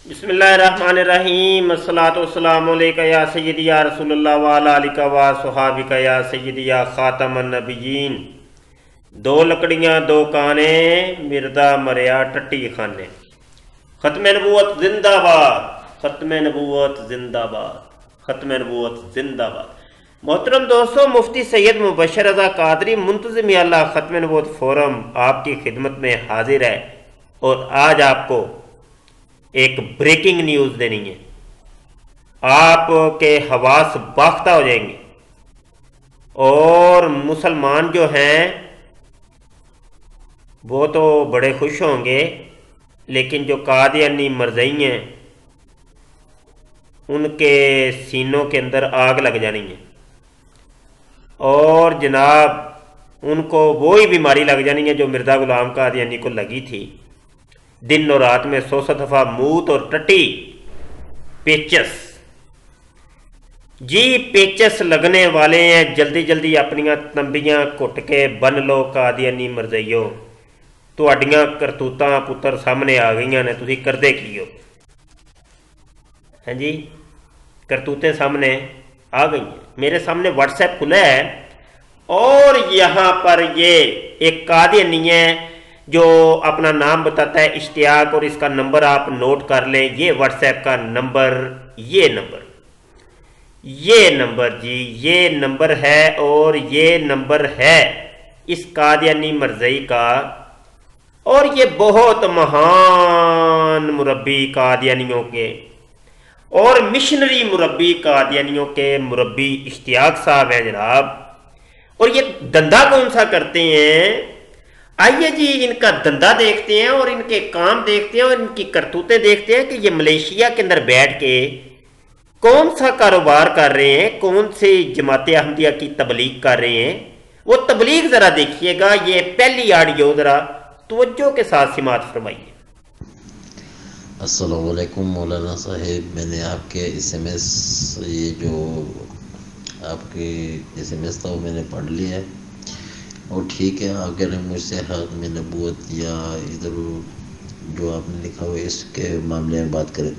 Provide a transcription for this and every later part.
بسم اللہ الرحمن الرحیم الصلاۃ والسلام علیکہ یا سیدی یا رسول اللہ وعلی آلہ و صحابہ یا سیدی یا خاتم النبیین۔ دو لکڑیاں دو کانے، مردہ مریا ٹٹی خانے۔ ختم نبوت زندہ باد، ختم نبوت زندہ باد، ختم نبوت زندہ باد۔ محترم دوستو، مفتی سید مبشر رضا قادری منتظم اللہ ختم نبوت فورم آپ کی خدمت میں حاضر ہے، اور آج آپ کو ایک بریکنگ نیوز دینی ہے۔ آپ کے حواس باختہ ہو جائیں گے، اور مسلمان جو ہیں وہ تو بڑے خوش ہوں گے، لیکن جو قادیانی مرزئی ہیں ان کے سینوں کے اندر آگ لگ جانی ہے، اور جناب ان کو وہی بیماری لگ جانی ہے جو مرزا غلام قادیانی کو لگی تھی۔ دن اور رات میں 100 دفعہ موت اور ٹٹی پیچس، جی پیچس لگنے والے ہیں۔ جلدی جلدی اپنی تنبیاں کٹ کے بن لو قادیانی مرزئیو، تہاڈیاں کرتوتاں پتر سامنے آ گئی نے، تسی کردے کی ہو؟ ہاں جی، کرتوتیں سامنے آ گئی ہیں۔ میرے سامنے واٹس ایپ کھلا ہے، اور یہاں پر یہ ایک قادیانی ہے جو اپنا نام بتاتا ہے اشتیاق، اور اس کا نمبر آپ نوٹ کر لیں۔ یہ واٹس ایپ کا نمبر، یہ نمبر جی یہ نمبر ہے، اور یہ نمبر ہے اس قادیانی مرزئی کا، اور یہ بہت مہان مربی قادیانیوں کے اور مشنری مربی قادیانیوں کے مربی اشتیاق صاحب ہیں جناب۔ اور یہ دندہ کون سا کرتے ہیں؟ آئیے جی ان کا دندہ دیکھتے ہیں، اور ان کے کام دیکھتے ہیں، اور ان کی کرتوتیں دیکھتے ہیں کہ یہ ملیشیا کے اندر بیٹھ کے کون سا کاروبار کر رہے ہیں، کون سی جماعت احمدیہ کی تبلیغ کر رہے ہیں۔ وہ تبلیغ ذرا دیکھیے گا، یہ پہلی آڈیو ذرا توجہ کے ساتھ سماعت فرمائیے۔ السلام علیکم مولانا صاحب، میں نے آپ کے ایس ایم ایس، یہ جو آپ کے ایس ایم ایس تھا وہ میں نے پڑھ لیا ہے، اور ٹھیک ہے اگر مجھ سے ختم نبوت یا ادھر جو آپ نے لکھا ہو اس کے معاملے میں بات کریں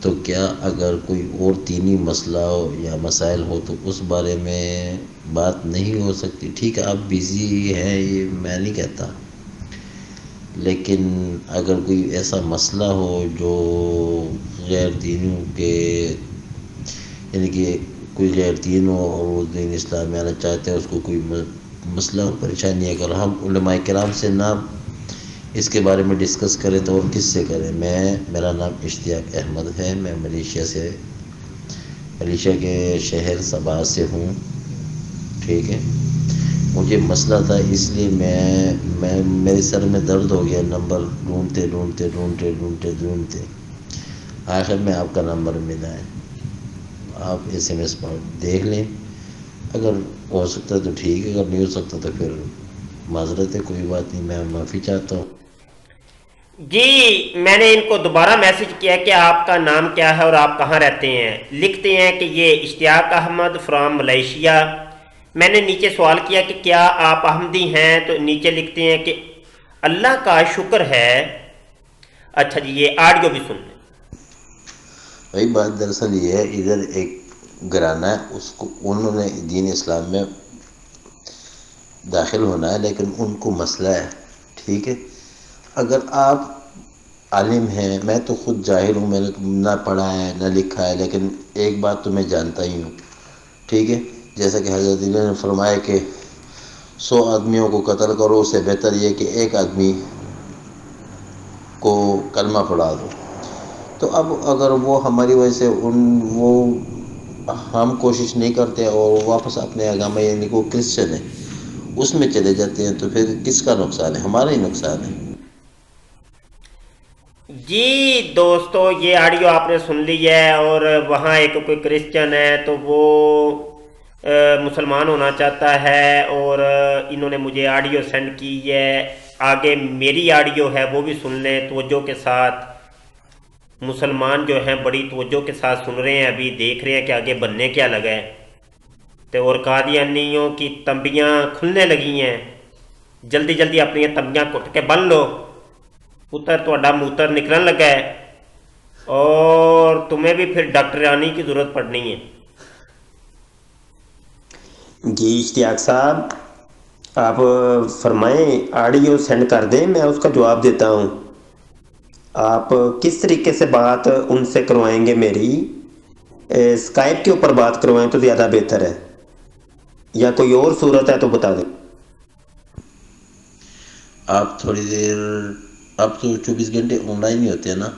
تو کیا اگر کوئی اور دینی مسئلہ ہو یا مسائل ہو تو اس بارے میں بات نہیں ہو سکتی؟ ٹھیک ہے آپ بیزی ہیں، یہ میں نہیں کہتا، لیکن اگر کوئی ایسا مسئلہ ہو جو غیر دینوں کے، یعنی کہ کوئی غیر دین ہو اور وہ دین اسلام میں آنا چاہتے ہیں، اس کو کوئی مسئلہ اور پریشانی ہے، اگر ہم علماء کرام سے نہ اس کے بارے میں ڈسکس کریں تو اور کس سے کریں؟ میرا نام اشتیاق احمد ہے، میں ملیشیا کے شہر صبا سے ہوں، ٹھیک ہے۔ مجھے مسئلہ تھا، اس لیے میں میرے سر میں درد ہو گیا، نمبر ڈھونڈتے آخر میں آپ کا نمبر ملا ہے۔ آپ ایس ایم ایس پر دیکھ لیں، اگر ہو سکتا ہے تو ٹھیک ہے، اگر نہیں ہو سکتا تو پھر معذرت ہے، کوئی بات نہیں، میں معافی چاہتا ہوں۔ جی میں نے ان کو دوبارہ میسج کیا کہ آپ کا نام کیا ہے اور آپ کہاں رہتے ہیں؟ لکھتے ہیں کہ یہ اشتیاق احمد فرام ملیشیا۔ میں نے نیچے سوال کیا کہ کیا آپ احمدی ہیں؟ تو نیچے لکھتے ہیں کہ اللہ کا شکر ہے۔ اچھا جی، یہ آڈیو بھی سن لیں۔ وہی بات دراصل یہ ہے، ادھر ایک گھرانہ ہے، اس کو انہوں نے دین اسلام میں داخل ہونا ہے، لیکن ان کو مسئلہ ہے، ٹھیک ہے۔ اگر آپ عالم ہیں، میں تو خود جاہل ہوں، میں نے نہ پڑھا ہے نہ لکھا ہے، لیکن ایک بات تو میں جانتا ہی ہوں، ٹھیک ہے۔ جیسا کہ حضرت علی نے فرمایا کہ 100 آدمیوں کو قتل کرو، اس سے بہتر یہ کہ ایک آدمی کو کلمہ پڑھا دو۔ تو اب اگر وہ ہماری وجہ سے ہم کوشش نہیں کرتے اور واپس اپنے اگامہ، یعنی کہ وہ کرسچن ہے، اس میں چلے جاتے ہیں، تو پھر کس کا نقصان ہے؟ ہمارا ہی نقصان ہے۔ جی دوستو، یہ آڈیو آپ نے سن لی ہے، اور وہاں ایک کوئی کرسچن ہے تو وہ مسلمان ہونا چاہتا ہے، اور انہوں نے مجھے آڈیو سینڈ کی ہے۔ آگے میری آڈیو ہے وہ بھی سن لیں توجہ کے ساتھ۔ مسلمان جو ہیں بڑی توجہ کے ساتھ سن رہے ہیں، ابھی دیکھ رہے ہیں کہ آگے بننے کیا لگا ہے، تو اور قادیانیوں کی تنبیاں کھلنے لگی ہیں۔ جلدی اپنی تنبیاں کٹ کے بن لو، پتر تہاڈا موتر نکلن لگا ہے۔ اور تمہیں بھی پھر ڈاکٹرانی کی ضرورت پڑنی ہے۔ جی اشتیاق صاحب، آپ فرمائیں، آڈیو سینڈ کر دیں، میں اس کا جواب دیتا ہوں۔ آپ کس طریقے سے بات ان سے کروائیں گے میری؟ اسکائپ کے اوپر بات کروائیں تو زیادہ بہتر ہے، یا کوئی اور صورت ہے تو بتا دیں۔ آپ تھوڑی دیر، اب تو 24 گھنٹے آن لائن ہی ہوتے ہیں نا،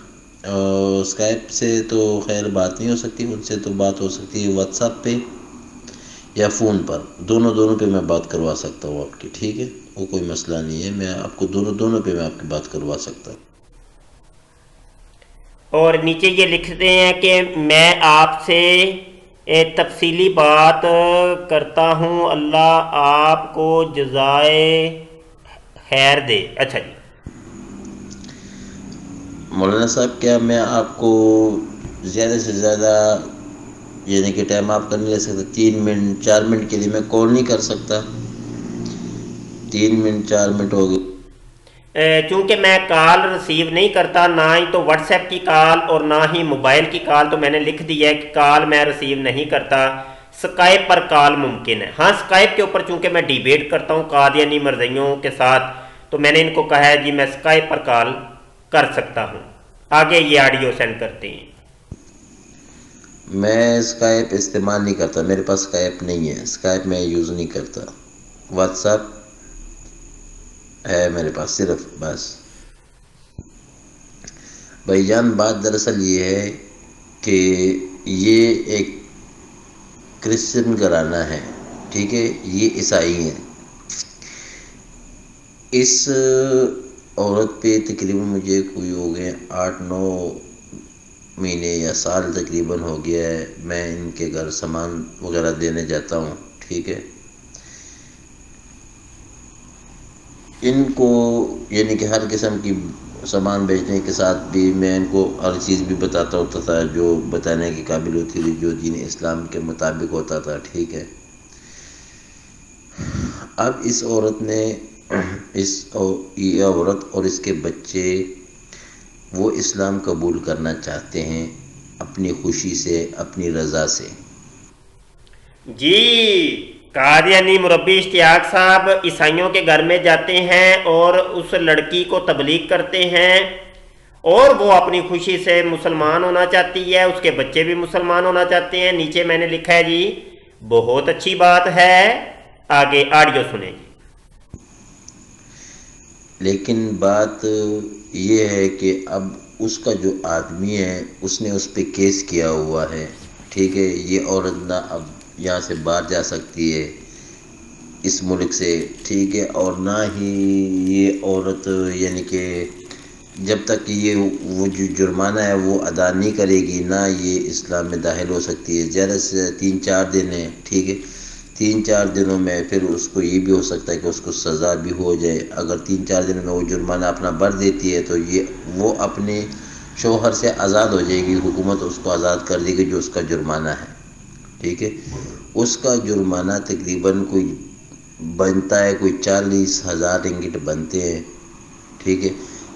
اسکائپ سے تو خیر بات نہیں ہو سکتی، ان سے تو بات ہو سکتی ہے واٹس ایپ پہ یا فون پر، دونوں پہ میں بات کروا سکتا ہوں آپ کی، ٹھیک ہے، وہ کوئی مسئلہ نہیں ہے، میں آپ کو دونوں پہ میں آپ کی بات کروا سکتا ہوں۔ اور نیچے یہ لکھتے ہیں کہ میں آپ سے تفصیلی بات کرتا ہوں، اللہ آپ کو جزائے خیر دے۔ اچھا جی، مولانا صاحب کیا میں آپ کو زیادہ سے زیادہ یعنی کہ ٹائم آپ کا نہیں لے سکتا؟ 3 منٹ 4 منٹ کے لیے میں کال نہیں کر سکتا؟ 3 منٹ 4 منٹ ہو گئے۔ چونکہ میں کال ریسیو نہیں کرتا، نہ ہی تو واٹس ایپ کی کال اور نہ ہی موبائل کی کال، تو میں نے لکھ دیا ہے کہ کال میں ریسیو نہیں کرتا، سکائپ پر کال ممکن ہے۔ ہاں، سکائپ کے اوپر چونکہ میں ڈیبیٹ کرتا ہوں قادیانی مرزائیوں کے ساتھ، تو میں نے ان کو کہا ہے جی میں سکائپ پر کال کر سکتا ہوں۔ آگے یہ آڈیو سینڈ کرتے ہیں۔ میں اسکائپ استعمال نہیں کرتا، میرے پاس اسکائپ نہیں ہے، اسکائپ میں یوز نہیں کرتا، واٹس ایپ ہے میرے پاس صرف، بس۔ بھائی جان بات دراصل یہ ہے کہ یہ ایک کرسچن گھرانہ ہے، ٹھیک ہے، یہ عیسائی ہیں۔ اس عورت پہ تقریباً مجھے کوئی ہو گئے 8 9 مہینے یا سال تقریباً ہو گیا ہے، میں ان کے گھر سامان وغیرہ دینے جاتا ہوں، ٹھیک ہے۔ ان کو یعنی کہ ہر قسم کی سامان بیچنے کے ساتھ بھی میں ان کو ہر چیز بھی بتاتا ہوتا تھا جو بتانے کی قابل ہوتی تھی، جو دین اسلام کے مطابق ہوتا تھا، ٹھیک ہے۔ اب اس عورت نے یہ عورت اور اس کے بچے وہ اسلام قبول کرنا چاہتے ہیں اپنی خوشی سے، اپنی رضا سے۔ جی، قادیانی مربی اشتیاق صاحب عیسائیوں کے گھر میں جاتے ہیں اور اس لڑکی کو تبلیغ کرتے ہیں، اور وہ اپنی خوشی سے مسلمان ہونا چاہتی ہے، اس کے بچے بھی مسلمان ہونا چاہتے ہیں۔ نیچے میں نے لکھا ہے جی بہت اچھی بات ہے، آگے آڈیو سنیں جی۔ لیکن بات یہ ہے کہ اب اس کا جو آدمی ہے اس نے اس پہ کیس کیا ہوا ہے، ٹھیک ہے۔ یہ عورت نہ اب یہاں سے باہر جا سکتی ہے اس ملک سے، ٹھیک ہے، اور نہ ہی یہ عورت یعنی کہ جب تک یہ وہ جو جرمانہ ہے وہ ادا نہیں کرے گی، نہ یہ اسلام میں داخل ہو سکتی ہے۔ زیادہ سے 3 4 دن ہے، ٹھیک ہے، 3 4 دنوں میں پھر اس کو یہ بھی ہو سکتا ہے کہ اس کو سزا بھی ہو جائے۔ اگر 3 4 دنوں میں وہ جرمانہ اپنا بھر دیتی ہے تو وہ اپنے شوہر سے آزاد ہو جائے گی، حکومت اس کو آزاد کر دے گی جو اس کا جرمانہ ہے، ٹھیک ہے۔ اس کا جرمانہ تقریباً کوئی بنتا ہے، کوئی 40,000 رنگٹ بنتے ہیں، ٹھیک ہے،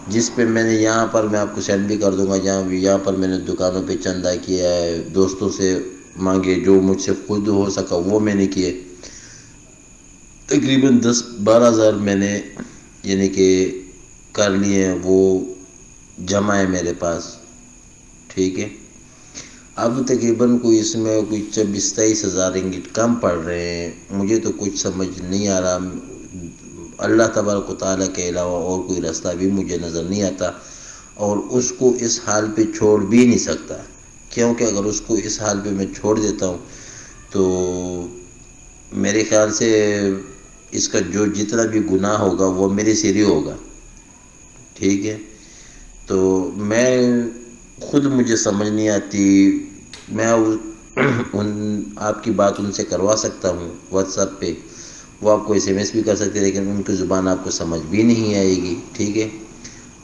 جس پہ میں نے یہاں پر میں آپ کو سینڈ بھی کر دوں گا، یہاں پر میں نے دکانوں پہ چندہ کیا ہے، دوستوں سے مانگے، جو مجھ سے خود ہو سکا وہ میں نے کیے، تقریباً 10 12 ہزار میں نے یعنی کہ کر لیے ہیں، وہ جمع ہے میرے پاس، ٹھیک ہے۔ اب تقریباً کوئی اس میں کوئی 24 23 ہزار رنگٹ کم پڑ رہے ہیں، مجھے تو کچھ سمجھ نہیں آ رہا، اللہ تبارک و تعالیٰ کے علاوہ اور کوئی راستہ بھی مجھے نظر نہیں آتا، اور اس کو اس حال پہ چھوڑ بھی نہیں سکتا، کیونکہ اگر اس کو اس حال پہ میں چھوڑ دیتا ہوں تو میرے خیال سے اس کا جو جتنا بھی گناہ ہوگا وہ میرے سر ہی ہوگا، ٹھیک ہے۔ تو میں خود مجھے سمجھ نہیں آتی، میں آپ کی بات ان سے کروا سکتا ہوں واٹس ایپ پہ، وہ آپ کو SMS بھی کر سکتے ہیں، لیکن ان کی زبان آپ کو سمجھ بھی نہیں آئے گی، ٹھیک ہے۔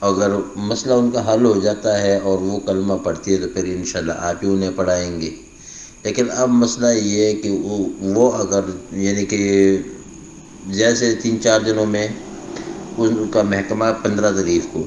اگر مسئلہ ان کا حل ہو جاتا ہے اور وہ کلمہ پڑھتی ہے تو پھر انشاءاللہ آپ ہی انہیں پڑھائیں گے، لیکن اب مسئلہ یہ ہے کہ وہ اگر یعنی کہ جیسے 3 4 دنوں میں ان کا محکمہ 15 تاریخ کو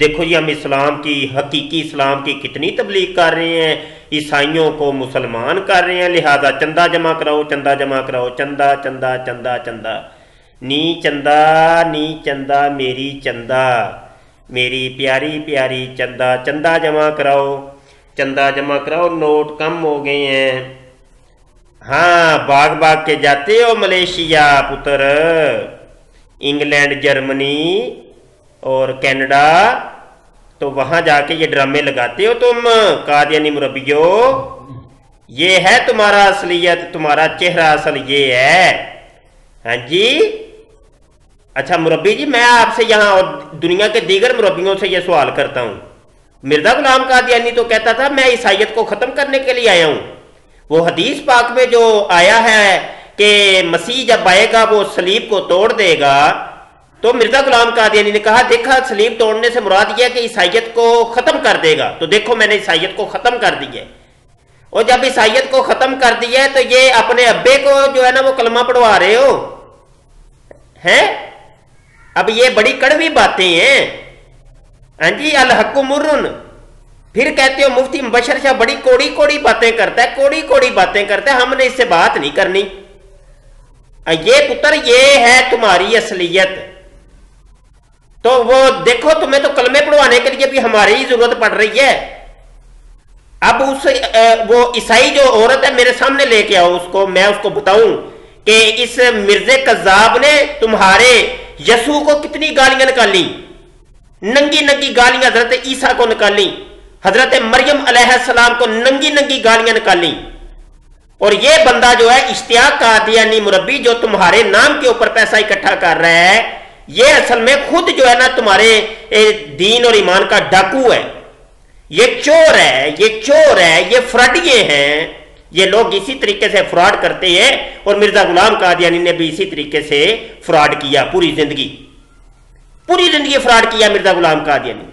دیکھو جی ہم اسلام کی حقیقی اسلام کی کتنی تبلیغ کر رہے ہیں، عیسائیوں کو مسلمان کر رہے ہیں، لہذا چندہ جمع کراؤ، چندہ جمع کراؤ، چندہ چندہ چندہ چندہ، نی چندہ میری چندہ، میری پیاری پیاری چندہ، چندہ جمع کراؤ، چندہ جمع کراؤ، نوٹ کم ہو گئے ہیں۔ ہاں باغ کے جاتے ہو ملیشیا پتر، انگلینڈ، جرمنی اور کینیڈا، تو وہاں جا کے یہ ڈرامے لگاتے ہو تم قادیانی مربیو، یہ ہے تمہارا اصلیت، تمہارا چہرہ اصل یہ ہے۔ ہاں جی اچھا مربی جی، میں آپ سے یہاں اور دنیا کے دیگر مربیوں سے یہ سوال کرتا ہوں، مرزا غلام قادیانی تو کہتا تھا میں عیسائیت کو ختم کرنے کے لیے آیا ہوں، وہ حدیث پاک میں جو آیا ہے کہ مسیح جب آئے گا وہ صلیب کو توڑ دے گا، تو مرزا غلام قادیانی نے کہا دیکھا صلیب توڑنے سے مراد یہ ہے کہ عیسائیت کو ختم کر دے گا، تو دیکھو میں نے عیسائیت کو ختم کر دی ہے، اور جب عیسائیت کو ختم کر دی ہے تو یہ اپنے ابے کو جو ہے نا وہ کلمہ پڑھوا رہے ہو ہیں۔ اب یہ بڑی کڑوی باتیں ہیں، ہاں جی الحق مرن، پھر کہتے ہو مفتی مبشر شاہ بڑی کوڑی کوڑی باتیں کرتا ہے، کوڑی کوڑی باتیں کرتا ہے، ہم نے اس سے بات نہیں کرنی۔ یہ پتر یہ ہے تمہاری اصلیت، تو وہ دیکھو تمہیں تو کلمے پڑھوانے کے لیے بھی ہماری ہی ضرورت پڑ رہی ہے۔ اب وہ عیسائی جو عورت ہے میرے سامنے لے کے آؤ، اس کو میں اس کو بتاؤں کہ اس مرزے کذاب نے تمہارے یسوع کو کتنی گالیاں نکالی، ننگی ننگی گالیاں حضرت عیسیٰ کو نکالی، حضرت مریم علیہ السلام کو ننگی ننگی گالیاں نکالی، اور یہ بندہ جو ہے اشتیاق قادیانی مربی جو تمہارے نام کے اوپر پیسہ اکٹھا کر رہا ہے، یہ اصل میں خود جو ہے نا تمہارے دین اور ایمان کا ڈاکو ہے، یہ چور ہے، یہ چور ہے، یہ فراڈیے ہیں، یہ لوگ اسی طریقے سے فراڈ کرتے ہیں، اور مرزا غلام قادیانی نے بھی اسی طریقے سے فراڈ کیا، پوری زندگی فراڈ کیا مرزا غلام قادیانی۔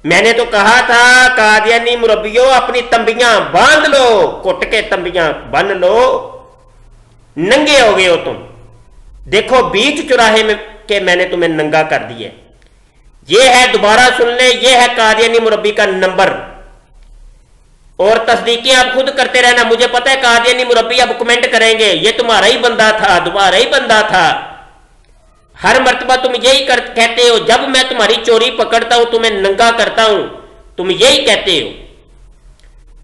میں نے تو کہا تھا قادیانی مربیوں اپنی تمبیاں باندھ لو، کٹ کے تمبیاں بن لو، ننگے ہو گئے ہو تم، دیکھو بیچ چوراہے میں کہ میں نے تمہیں ننگا کر دیا۔ یہ ہے دوبارہ سن لیں، یہ ہے قادیانی مربی کا نمبر، اور تصدیقیں آپ خود کرتے رہنا، مجھے پتہ ہے قادیانی مربی اب کمنٹ کریں گے یہ تمہارا ہی بندہ تھا، تمہارا ہی بندہ تھا، ہر مرتبہ تم یہی کہتے ہو، جب میں تمہاری چوری پکڑتا ہوں تمہیں ننگا کرتا ہوں، تم یہی کہتے ہو۔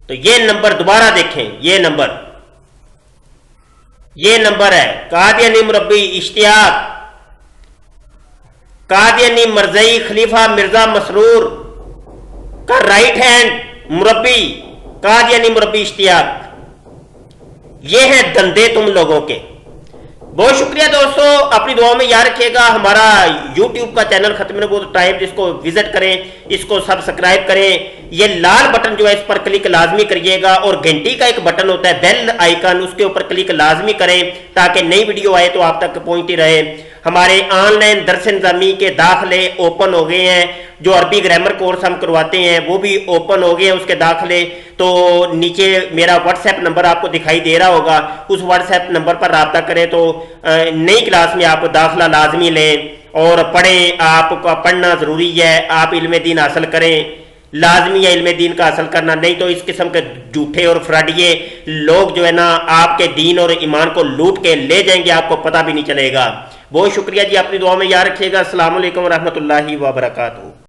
تو یہ نمبر دوبارہ دیکھیں، یہ نمبر ہے قادیانی مربی اشتیاق، قادیانی مرزئی خلیفہ مرزا مسرور کا رائٹ ہینڈ مربی قادیانی مربی اشتیاق، یہ ہیں دندے تم لوگوں کے۔ بہت شکریہ دوستو، اپنی دعاؤں میں یاد رکھیے گا، ہمارا یوٹیوب کا چینل ختم نبوت ٹائم، جس کو وزٹ کریں، اس کو سبسکرائب کریں، یہ لال بٹن جو ہے اس پر کلک لازمی کریے گا، اور گھنٹی کا ایک بٹن ہوتا ہے بیل آئیکن، اس کے اوپر کلک لازمی کریں تاکہ نئی ویڈیو آئے تو آپ تک پہنچتی رہے۔ ہمارے آن لائن درس نظامی کے داخلے اوپن ہو گئے ہیں، جو عربی گرامر کورس ہم کرواتے ہیں وہ بھی اوپن ہو گئے ہیں اس کے داخلے، تو نیچے میرا واٹس ایپ نمبر آپ کو دکھائی دے رہا ہوگا، اس واٹس ایپ نمبر پر رابطہ کریں تو نئی کلاس میں آپ داخلہ لازمی لیں اور پڑھیں، آپ کو پڑھنا ضروری ہے، آپ علم دین حاصل کریں، لازمی ہے علم دین کا حاصل کرنا، نہیں تو اس قسم کے جھوٹے اور فراڈیے لوگ جو ہے نا آپ کے دین اور ایمان کو لوٹ کے لے جائیں گے، آپ کو پتہ بھی نہیں چلے گا۔ بہت شکریہ جی، اپنی دعا میں یاد رکھیے گا۔ السلام علیکم ورحمۃ اللہ وبرکاتہ۔